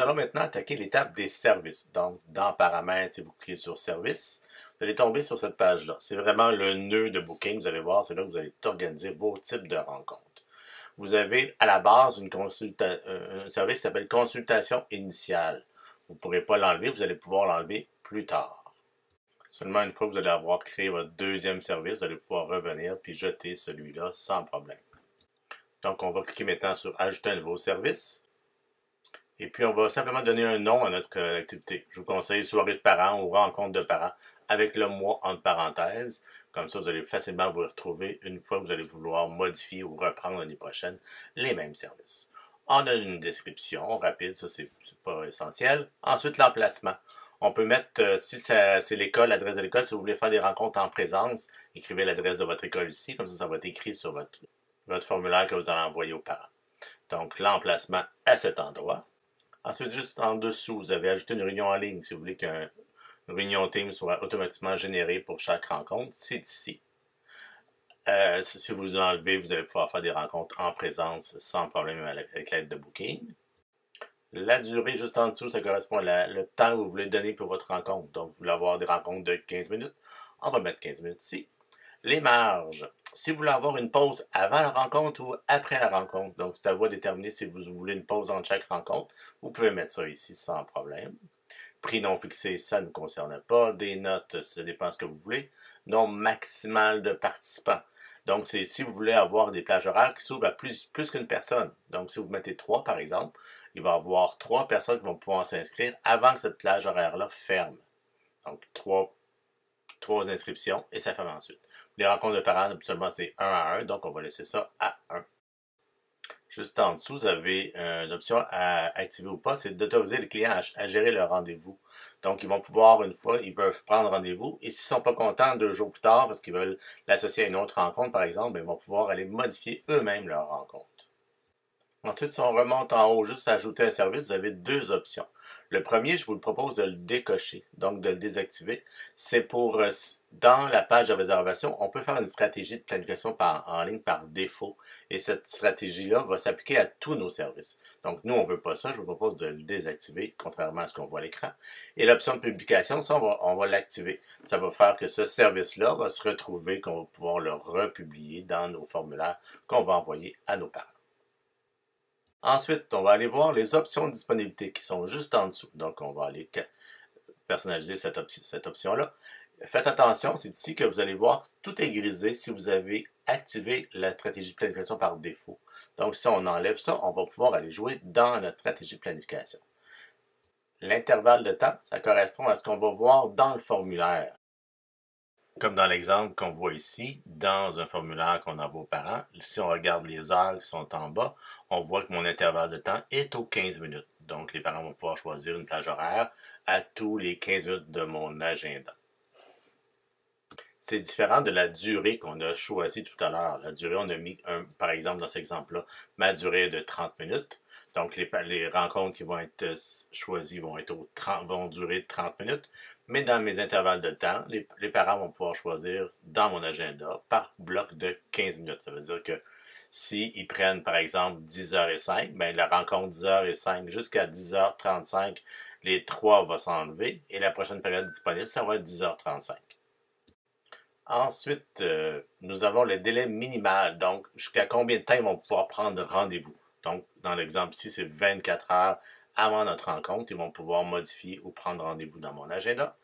allons maintenant attaquer l'étape des services. Donc, dans Paramètres, si vous cliquez sur Services, vous allez tomber sur cette page-là. C'est vraiment le nœud de Booking. Vous allez voir, c'est là que vous allez organiser vos types de rencontres. Vous avez à la base un service qui s'appelle Consultation initiale. Vous ne pourrez pas l'enlever, vous allez pouvoir l'enlever plus tard. Seulement une fois que vous allez avoir créé votre deuxième service, vous allez pouvoir revenir puis jeter celui-là sans problème. Donc, on va cliquer maintenant sur Ajouter un nouveau service. Et puis, on va simplement donner un nom à notre activité. Je vous conseille soirée de parents ou rencontre de parents avec le mois entre parenthèses. Comme ça, vous allez facilement vous retrouver une fois que vous allez vouloir modifier ou reprendre l'année prochaine les mêmes services. On a une description rapide, ça c'est pas essentiel. Ensuite, l'emplacement. On peut mettre, si c'est l'école, l'adresse de l'école, si vous voulez faire des rencontres en présence, écrivez l'adresse de votre école ici, comme ça va être écrit sur votre formulaire que vous allez envoyer aux parents. Donc, l'emplacement à cet endroit. Ensuite, juste en dessous, vous avez ajouté une réunion en ligne. Si vous voulez qu'une réunion Teams soit automatiquement générée pour chaque rencontre, c'est ici. Si vous l'enlevez, vous allez pouvoir faire des rencontres en présence sans problème avec l'aide de Booking. La durée, juste en dessous, ça correspond à le temps que vous voulez donner pour votre rencontre. Donc, vous voulez avoir des rencontres de 15 minutes. On va mettre 15 minutes ici. Les marges. Si vous voulez avoir une pause avant la rencontre ou après la rencontre, donc c'est à vous de déterminer si vous voulez une pause entre chaque rencontre, vous pouvez mettre ça ici sans problème. Prix non fixé, ça ne nous concerne pas. Des notes, ça dépend de ce que vous voulez. Nombre maximal de participants. Donc, c'est si vous voulez avoir des plages horaires qui s'ouvrent à plus qu'une personne. Donc, si vous mettez 3, par exemple, il va y avoir 3 personnes qui vont pouvoir s'inscrire avant que cette plage horaire-là ferme. Donc, 3 inscriptions et ça ferme ensuite. Les rencontres de parents, habituellement, c'est 1 à 1, donc on va laisser ça à 1. Juste en dessous, vous avez l'option à activer ou pas, c'est d'autoriser les clients à gérer leur rendez-vous. Donc, ils vont pouvoir, une fois, ils peuvent prendre rendez-vous, et s'ils ne sont pas contents 2 jours plus tard, parce qu'ils veulent l'associer à une autre rencontre, par exemple, ils vont pouvoir aller modifier eux-mêmes leur rencontre. Ensuite, si on remonte en haut, juste à ajouter un service, vous avez 2 options. Le premier, je vous le propose de le décocher, donc de le désactiver. C'est pour, dans la page de réservation, on peut faire une stratégie de planification en ligne par défaut. Et cette stratégie-là va s'appliquer à tous nos services. Donc, nous, on ne veut pas ça. Je vous propose de le désactiver, contrairement à ce qu'on voit à l'écran. Et l'option de publication, ça, on va l'activer. Ça va faire que ce service-là va se retrouver, qu'on va pouvoir le republier dans nos formulaires qu'on va envoyer à nos parents. Ensuite, on va aller voir les options de disponibilité qui sont juste en dessous. Donc, on va aller personnaliser cette option-là. Faites attention, c'est ici que vous allez voir, tout est grisé si vous avez activé la stratégie de planification par défaut. Donc, si on enlève ça, on va pouvoir aller jouer dans notre stratégie de planification. L'intervalle de temps, ça correspond à ce qu'on va voir dans le formulaire. Comme dans l'exemple qu'on voit ici, dans un formulaire qu'on envoie aux parents, si on regarde les heures qui sont en bas, on voit que mon intervalle de temps est aux 15 minutes. Donc, les parents vont pouvoir choisir une plage horaire à tous les 15 minutes de mon agenda. C'est différent de la durée qu'on a choisie tout à l'heure. La durée, on a mis, par exemple, dans cet exemple-là, ma durée est de 30 minutes. Donc, les rencontres qui vont être choisies vont durer 30 minutes. Mais dans mes intervalles de temps, les parents vont pouvoir choisir dans mon agenda par bloc de 15 minutes. Ça veut dire que s'ils prennent, par exemple, 10h05, bien, la rencontre 10h05 jusqu'à 10h35, les 3 vont s'enlever. Et la prochaine période disponible, ça va être 10h35. Ensuite, nous avons le délai minimal. Donc, jusqu'à combien de temps ils vont pouvoir prendre rendez-vous. Donc, dans l'exemple ici, c'est 24 heures avant notre rencontre. Ils vont pouvoir modifier ou prendre rendez-vous dans mon agenda.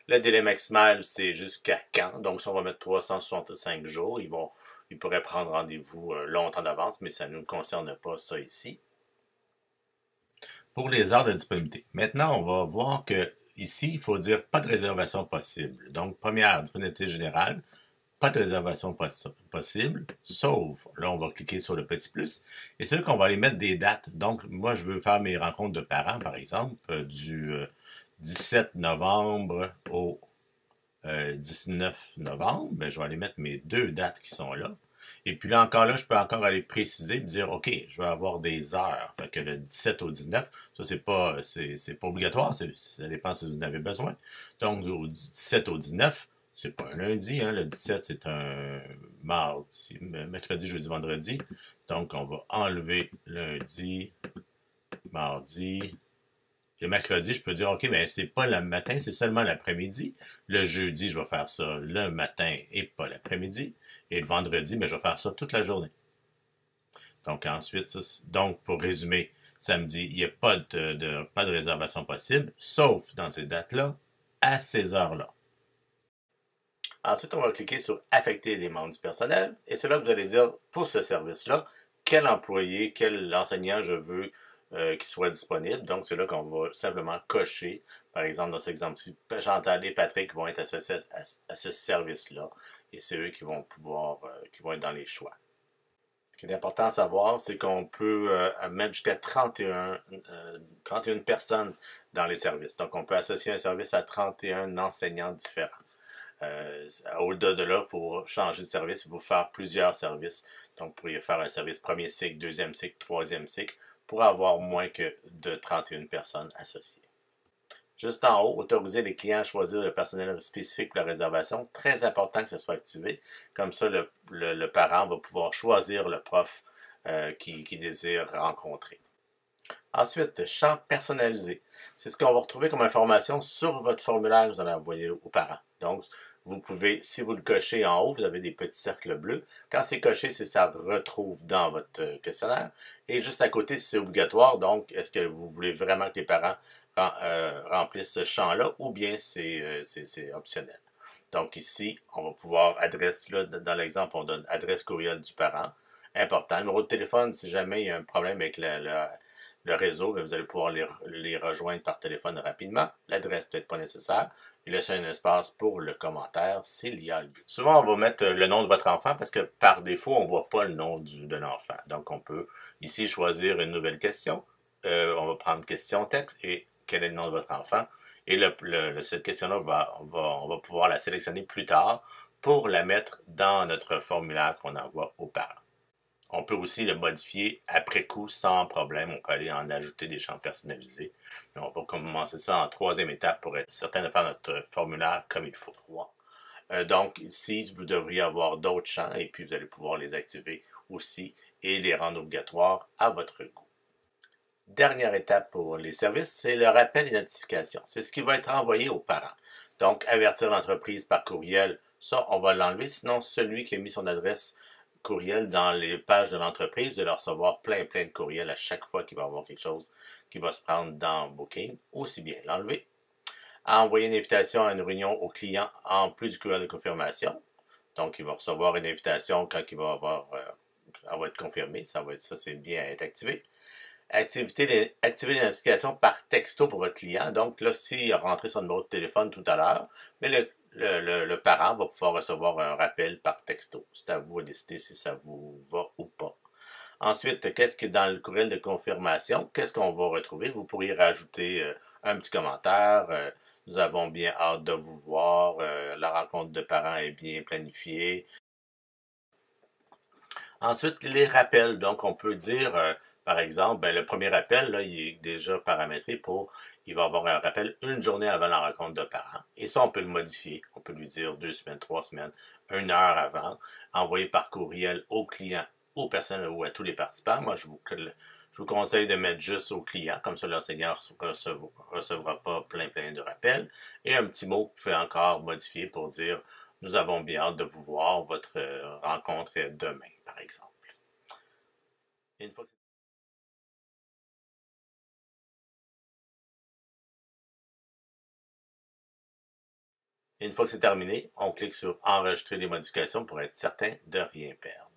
Le délai maximal, c'est jusqu'à quand. Donc, si on va mettre 365 jours, ils pourraient prendre rendez-vous longtemps d'avance, mais ça ne nous concerne pas ça ici. Pour les heures de disponibilité. Maintenant, on va voir que ici, il faut dire pas de réservation possible. Donc, première, disponibilité générale. Pas de réservation possible, sauf, là, on va cliquer sur le petit plus, et c'est là qu'on va aller mettre des dates. Donc, moi, je veux faire mes rencontres de parents, par exemple, du 17 novembre au 19 novembre, ben, je vais aller mettre mes 2 dates qui sont là. Et puis là, encore là, je peux encore aller préciser, me dire, OK, je vais avoir des heures. Fait que le 17 au 19, ça, c'est pas obligatoire, ça dépend si vous en avez besoin. Donc, du 17 au 19, c'est pas un lundi, hein, le 17, c'est un mardi, mercredi, jeudi, vendredi. Donc, on va enlever lundi, mardi, Le mercredi, je peux dire, OK, mais c'est pas le matin, c'est seulement l'après-midi. Le jeudi, je vais faire ça le matin et pas l'après-midi. Et le vendredi, ben, je vais faire ça toute la journée. Donc ensuite, donc pour résumer, samedi, il n'y a pas de réservation possible, sauf dans ces dates-là, à ces heures-là. Ensuite, on va cliquer sur Affecter les membres du personnel et c'est là que vous allez dire pour ce service-là, quel employé, quel enseignant je veux qui soit disponible. Donc, c'est là qu'on va simplement cocher, par exemple, dans cet exemple-ci, Chantal et Patrick vont être associés à ce service-là et c'est eux qui vont pouvoir, qui vont être dans les choix. Ce qui est important à savoir, c'est qu'on peut mettre jusqu'à 31 personnes dans les services. Donc, on peut associer un service à 31 enseignants différents. Au-delà de là, pour changer de service, il faut faire plusieurs services. Donc, vous pourriez faire un service premier cycle, deuxième cycle, troisième cycle, pour avoir moins que de 31 personnes associées. Juste en haut, autoriser les clients à choisir le personnel spécifique pour la réservation. Très important que ce soit activé. Comme ça, le parent va pouvoir choisir le prof qui désire rencontrer. Ensuite, champ personnalisé. C'est ce qu'on va retrouver comme information sur votre formulaire que vous allez envoyer aux parents. Donc, vous pouvez, si vous le cochez en haut, vous avez des petits cercles bleus. Quand c'est coché, c'est ça retrouve dans votre questionnaire. Et juste à côté, c'est obligatoire. Donc, est-ce que vous voulez vraiment que les parents remplissent ce champ-là ou bien c'est optionnel? Donc ici, on va pouvoir adresse, là, dans l'exemple, on donne adresse courriel du parent. Important. Numéro de téléphone, si jamais il y a un problème avec le réseau, vous allez pouvoir les rejoindre par téléphone rapidement. L'adresse peut-être pas nécessaire. Et laissez un espace pour le commentaire s'il y a lieu. Souvent, on va mettre le nom de votre enfant parce que par défaut, on ne voit pas le nom de l'enfant. Donc, on peut ici choisir une nouvelle question. On va prendre question texte et quel est le nom de votre enfant. Et cette question-là, on va pouvoir la sélectionner plus tard pour la mettre dans notre formulaire qu'on envoie aux parents. On peut aussi le modifier après coup sans problème. On peut aller en ajouter des champs personnalisés. Mais on va commencer ça en troisième étape pour être certain de faire notre formulaire comme il faut. Donc ici, vous devriez avoir d'autres champs et puis vous allez pouvoir les activer aussi et les rendre obligatoires à votre goût. Dernière étape pour les services, c'est le rappel et notification. C'est ce qui va être envoyé aux parents. Donc, avertir l'entreprise par courriel, ça, on va l'enlever. Sinon, celui qui a mis son adresse courriel dans les pages de l'entreprise, vous allez recevoir plein de courriels à chaque fois qu'il va y avoir quelque chose qui va se prendre dans Booking. Aussi bien l'enlever. Envoyer une invitation à une réunion au client en plus du courriel de confirmation. Donc, il va recevoir une invitation quand il va elle va être confirmée. Ça c'est bien être activé. Activer les notifications par texto pour votre client. Donc là, s'il a rentré son numéro de téléphone tout à l'heure, mais le parent va pouvoir recevoir un rappel par texto. C'est à vous de décider si ça vous va ou pas. Ensuite, qu'est-ce que dans le courriel de confirmation, qu'est-ce qu'on va retrouver? Vous pourriez rajouter un petit commentaire. Nous avons bien hâte de vous voir. La rencontre de parents est bien planifiée. Ensuite, les rappels. Donc, on peut dire, par exemple, ben, le premier rappel, là, il est déjà paramétré il va avoir un rappel une journée avant la rencontre de parents. Et ça, on peut le modifier. On peut lui dire 2 semaines, 3 semaines, 1 heure avant, envoyer par courriel au client, aux personnes ou à tous les participants. Moi, je vous conseille de mettre juste au client, comme ça l'enseignant ne recevra pas plein de rappels. Et un petit mot que vous pouvez encore modifier pour dire nous avons bien hâte de vous voir, votre rencontre est demain, par exemple. Et une fois que c'est terminé, on clique sur enregistrer les modifications pour être certain de rien perdre.